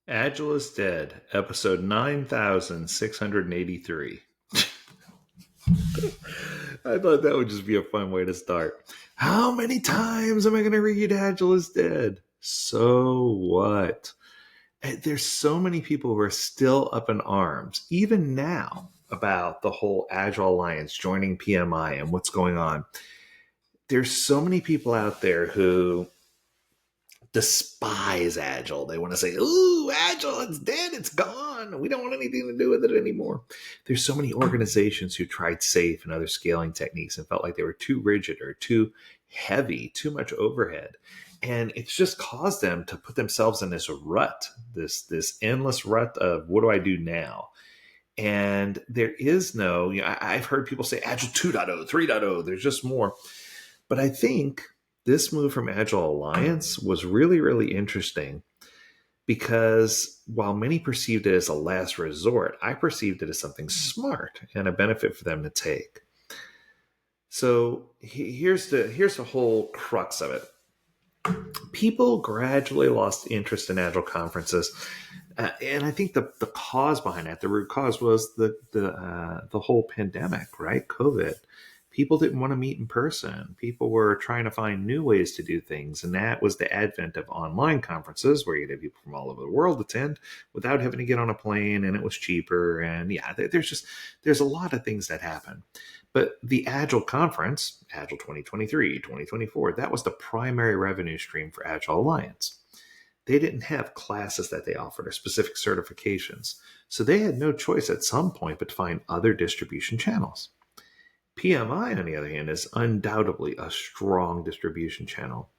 Agile is Dead, episode 9683. I thought that would just be a fun way to start. How many times am I going to read Agile is Dead? So what? There's so many people who are still up in arms, even now, about the whole Agile Alliance joining PMI and what's going on. There's so many people out there who despise Agile. They want to say, ooh, Agile, it's dead, it's gone. We don't want anything to do with it anymore. There's so many organizations who tried SAFe and other scaling techniques and felt like they were too rigid or too heavy, too much overhead. And it's just caused them to put themselves in this rut, this endless rut of what do I do now? And there is no, I've heard people say Agile 2.0, 3.0, there's just more. But I think this move from Agile Alliance was really, really interesting because while many perceived it as a last resort, I perceived it as something smart and a benefit for them to take. So here's the whole crux of it. People gradually lost interest in Agile conferences, and I think the cause behind that, the root cause, was the whole pandemic, right? COVID. People didn't want to meet in person. People were trying to find new ways to do things. And that was the advent of online conferences where you'd have people from all over the world attend without having to get on a plane, and it was cheaper. And yeah, there's a lot of things that happen. But the Agile conference, Agile 2023, 2024, that was the primary revenue stream for Agile Alliance. They didn't have classes that they offered or specific certifications. So they had no choice at some point but to find other distribution channels. PMI, on the other hand, is undoubtedly a strong distribution channel.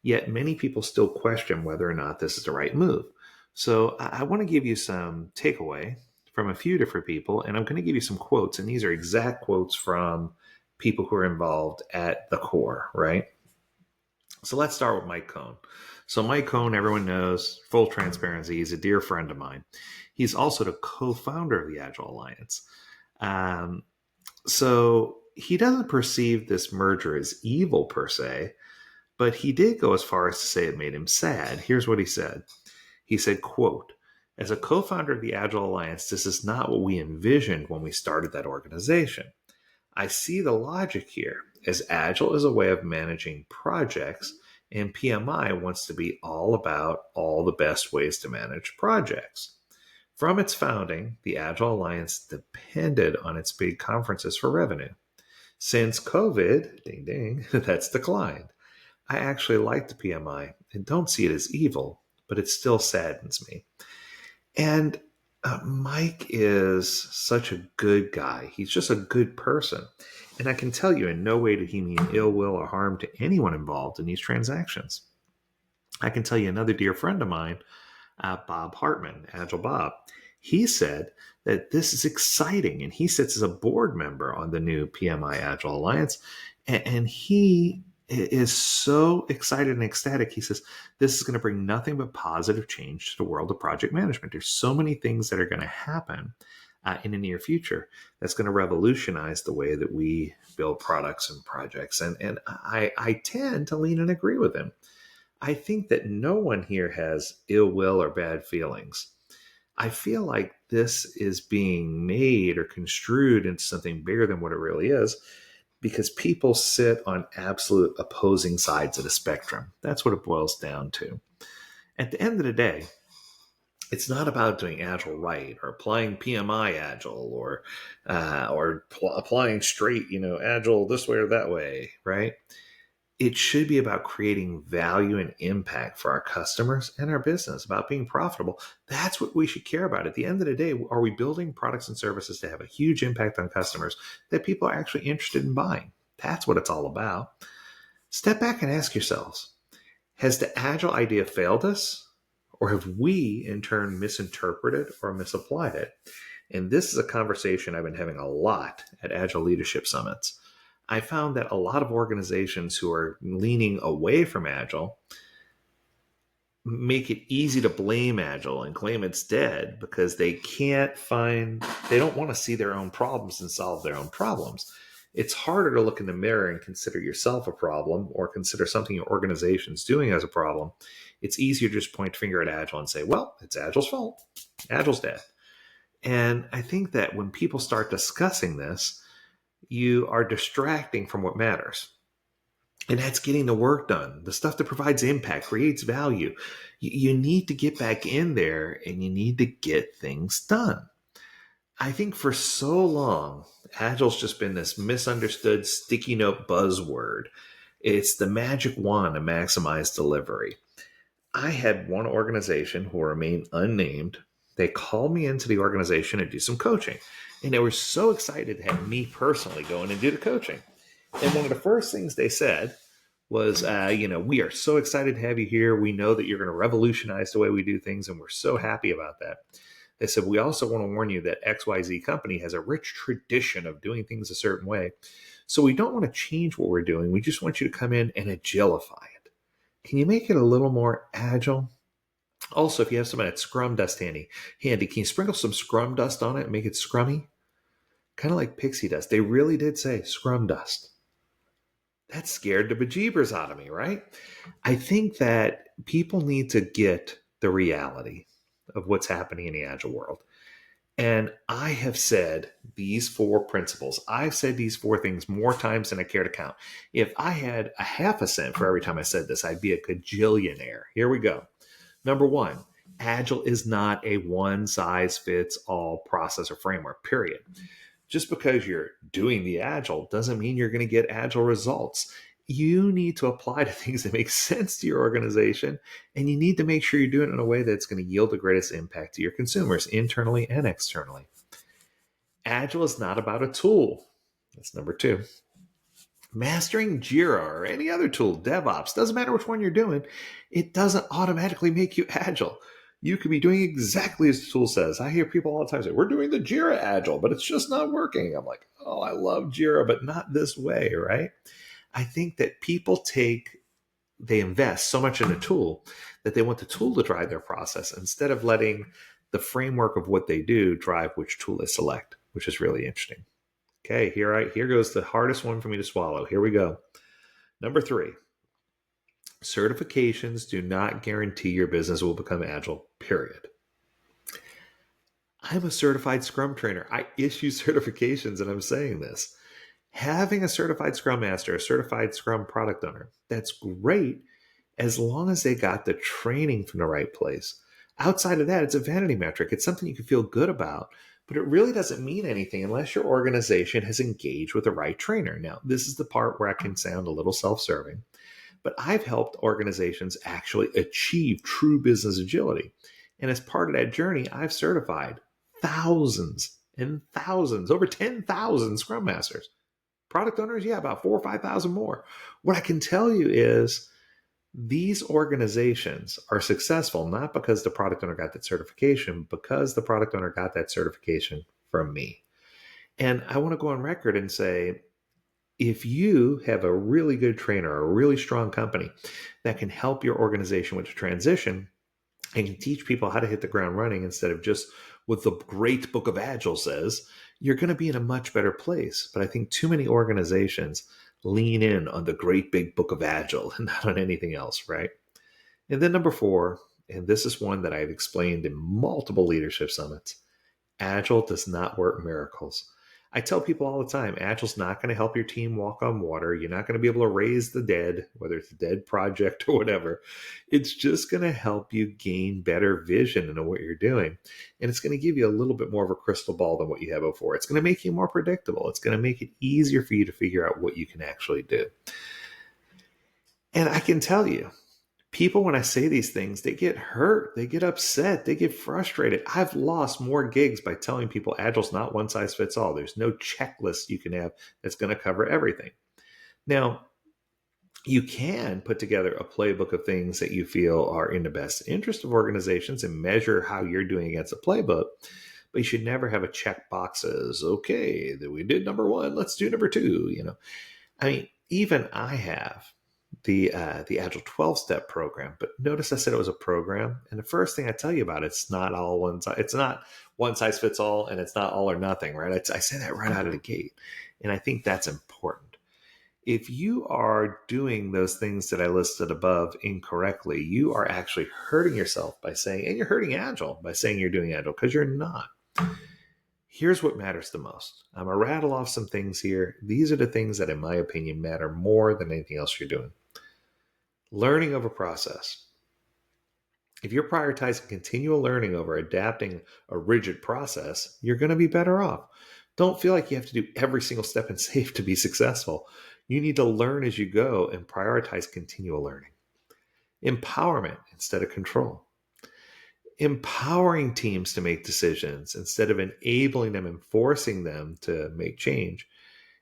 Yet many people still question whether or not this is the right move. So I want to give you some takeaway from a few different people, and I'm going to give you some quotes, and these are exact quotes from people who are involved at the core, right? So let's start with Mike Cohn. So Mike Cohn, everyone knows, full transparency, he's a dear friend of mine. He's also the co-founder of the Agile Alliance. So he doesn't perceive this merger as evil per se, but he did go as far as to say it made him sad. Here's what he said. He said, quote, "As a co-founder of the Agile Alliance, this is not what we envisioned when we started that organization. I see the logic here, as Agile is a way of managing projects, and PMI wants to be all about all the best ways to manage projects. From its founding, the Agile Alliance depended on its big conferences for revenue. Since COVID, ding ding, that's declined. I actually like the PMI and don't see it as evil, but it still saddens me." And Mike is such a good guy. He's just a good person. And I can tell you, in no way did he mean ill will or harm to anyone involved in these transactions. I can tell you another dear friend of mine, Bob Hartman, Agile Bob. He said that this is exciting, and he sits as a board member on the new PMI Agile Alliance, and he is so excited and ecstatic. He says, this is going to bring nothing but positive change to the world of project management. There's so many things that are going to happen in the near future that's going to revolutionize the way that we build products and projects. And I tend to lean and agree with him. I think that no one here has ill will or bad feelings. I feel like this is being made or construed into something bigger than what it really is because people sit on absolute opposing sides of the spectrum. That's what it boils down to. At the end of the day, it's not about doing Agile right or applying PMI Agile or applying straight, Agile this way or that way, right? It should be about creating value and impact for our customers and our business, about being profitable. That's what we should care about. At the end of the day, are we building products and services to have a huge impact on customers that people are actually interested in buying? That's what it's all about. Step back and ask yourselves, has the Agile idea failed us? Or have we, in turn, misinterpreted or misapplied it? And this is a conversation I've been having a lot at Agile Leadership Summits. I found that a lot of organizations who are leaning away from Agile make it easy to blame Agile and claim it's dead because they don't want to see their own problems and solve their own problems. It's harder to look in the mirror and consider yourself a problem or consider something your organization's doing as a problem It's easier to just point the finger at Agile and say, well, it's Agile's fault. Agile's dead. And I think that when people start discussing this, you are distracting from what matters. And that's getting the work done, the stuff that provides impact, creates value. You need to get back in there and you need to get things done. I think for so long, Agile's just been this misunderstood sticky note buzzword. It's the magic wand to maximize delivery. I had one organization who will remain unnamed. They called me into the organization to do some coaching. And they were so excited to have me personally go in and do the coaching. And one of the first things they said was, we are so excited to have you here. We know that you're going to revolutionize the way we do things, and we're so happy about that. They said, we also want to warn you that XYZ company has a rich tradition of doing things a certain way. So we don't want to change what we're doing. We just want you to come in and agilify it. Can you make it a little more agile? Also, if you have some of that scrum dust handy, can you sprinkle some scrum dust on it and make it scrummy? Kind of like pixie dust. They really did say scrum dust. That scared the bejeebers out of me, right? I think that people need to get the reality of what's happening in the Agile world. And I have said these 4 principles. I've said these 4 things more times than I care to count. If I had a half a cent for every time I said this, I'd be a gajillionaire. Here we go. Number 1, Agile is not a one-size-fits-all process or framework, period. Just because you're doing the Agile doesn't mean you're going to get Agile results. You need to apply to things that make sense to your organization, and you need to make sure you're doing it in a way that's going to yield the greatest impact to your consumers, internally and externally. Agile is not about a tool. That's number 2. Mastering Jira or any other tool, DevOps, doesn't matter which one you're doing, it doesn't automatically make you Agile. You could be doing exactly as the tool says. I hear people all the time say, we're doing the Jira Agile, but it's just not working. I'm like, oh, I love Jira, but not this way, right? I think that people they invest so much in a tool that they want the tool to drive their process instead of letting the framework of what they do drive which tool they select, which is really interesting. Okay, here goes the hardest one for me to swallow. Here we go. Number 3, certifications do not guarantee your business will become Agile, period. I'm a certified Scrum trainer. I issue certifications, and I'm saying this. Having a certified Scrum Master, a certified Scrum product owner, that's great as long as they got the training from the right place. Outside of that, it's a vanity metric. It's something you can feel good about, but it really doesn't mean anything unless your organization has engaged with the right trainer. Now, this is the part where I can sound a little self-serving, but I've helped organizations actually achieve true business agility. And as part of that journey, I've certified thousands and thousands, over 10,000 Scrum Masters. Product owners, yeah, about 4,000 or 5,000 more. What I can tell you is these organizations are successful not because the product owner got that certification, because the product owner got that certification from me. And I want to go on record and say, if you have a really good trainer, or a really strong company that can help your organization with the transition and can teach people how to hit the ground running instead of just what the great book of Agile says, you're going to be in a much better place. But I think too many organizations lean in on the great big book of Agile and not on anything else, right? And then number 4, and this is one that I've explained in multiple leadership summits, Agile does not work miracles. I tell people all the time, Agile's not going to help your team walk on water. You're not going to be able to raise the dead, whether it's a dead project or whatever. It's just going to help you gain better vision into what you're doing. And it's going to give you a little bit more of a crystal ball than what you had before. It's going to make you more predictable. It's going to make it easier for you to figure out what you can actually do. And I can tell you, people, when I say these things, they get hurt, they get upset, they get frustrated. I've lost more gigs by telling people Agile's not one size fits all. There's no checklist you can have that's going to cover everything. Now, you can put together a playbook of things that you feel are in the best interest of organizations and measure how you're doing against a playbook, but you should never have a check boxes. Okay, we did number 1, let's do number 2. I mean, even I have the Agile 12-step program, but notice I said it was a program. And the first thing I tell you about it's not one size fits all, and it's not all or nothing, right? I say that right out of the gate, and I think that's important. If you are doing those things that I listed above incorrectly, you are actually hurting yourself by saying, and you're hurting Agile by saying you're doing Agile, because you're not. Here's what matters the most. I'm going to rattle off some things here. These are the things that, in my opinion, matter more than anything else you're doing. Learning of a process. If you're prioritizing continual learning over adapting a rigid process, you're going to be better off. Don't feel like you have to do every single step in SAFe to be successful. You need to learn as you go and prioritize continual learning. Empowerment instead of control. Empowering teams to make decisions instead of enabling them and forcing them to make change,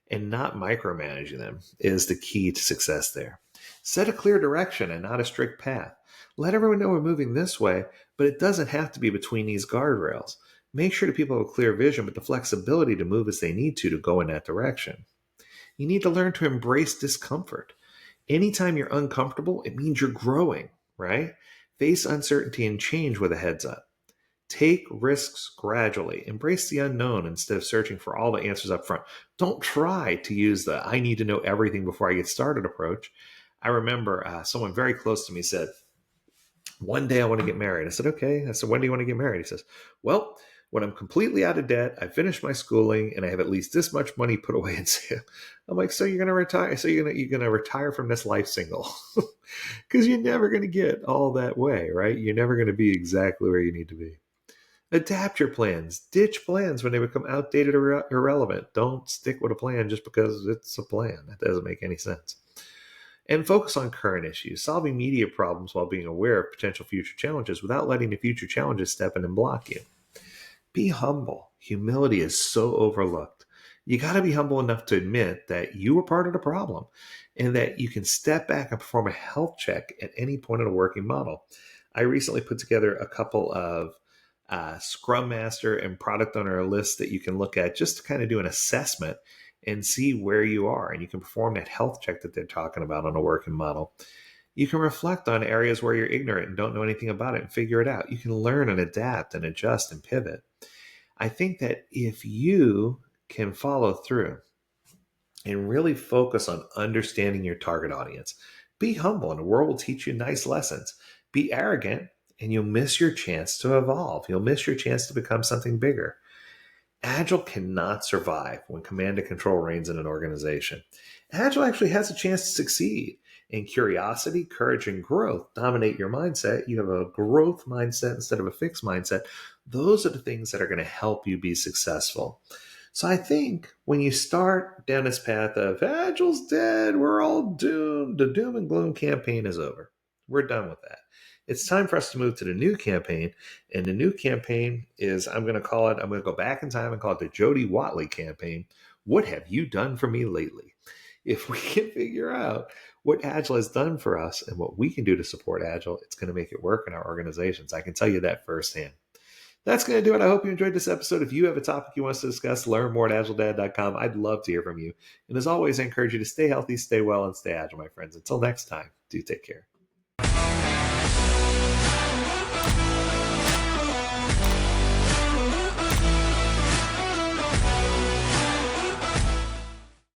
and not micromanaging them, is the key to success there. Set a clear direction and not a strict path. Let everyone know we're moving this way, but it doesn't have to be between these guardrails. Make sure that people have a clear vision, but the flexibility to move as they need to go in that direction. You need to learn to embrace discomfort. Anytime you're uncomfortable, it means you're growing, right? Face uncertainty and change with a heads up. Take risks gradually. Embrace the unknown instead of searching for all the answers up front. Don't try to use the I need to know everything before I get started approach. I remember someone very close to me said, one day I want to get married. I said, okay. I said, when do you want to get married? He says, well, when I'm completely out of debt, I finished my schooling, and I have at least this much money put away in sale. I'm like, so you're going to retire? So you're going to retire from this life single? Because you're never going to get all that way, right? You're never going to be exactly where you need to be. Adapt your plans. Ditch plans when they become outdated or irrelevant. Don't stick with a plan just because it's a plan. That doesn't make any sense. And focus on current issues, solving immediate problems while being aware of potential future challenges without letting the future challenges step in and block you. Be humble. Humility is so overlooked. You got to be humble enough to admit that you were part of the problem and that you can step back and perform a health check at any point in a working model. I recently put together a couple of Scrum Master and Product Owner lists that you can look at just to kind of do an assessment and see where you are. And you can perform that health check that they're talking about on a working model. You can reflect on areas where you're ignorant and don't know anything about it and figure it out. You can learn and adapt and adjust and pivot. I think that if you can follow through and really focus on understanding your target audience, be humble and the world will teach you nice lessons. Be arrogant and you'll miss your chance to evolve. You'll miss your chance to become something bigger. Agile cannot survive when command and control reigns in an organization. Agile actually has a chance to succeed. And curiosity, courage, and growth dominate your mindset. You have a growth mindset instead of a fixed mindset. Those are the things that are going to help you be successful. So I think when you start down this path of Agile's dead, we're all doomed, the doom and gloom campaign is over. We're done with that. It's time for us to move to the new campaign. And the new campaign is, I'm going to go back in time and call it the Jody Watley campaign. What have you done for me lately? If we can figure out what Agile has done for us and what we can do to support Agile, it's going to make it work in our organizations. I can tell you that firsthand. That's going to do it. I hope you enjoyed this episode. If you have a topic you want us to discuss, learn more at AgileDad.com. I'd love to hear from you. And as always, I encourage you to stay healthy, stay well, and stay agile, my friends. Until next time, do take care.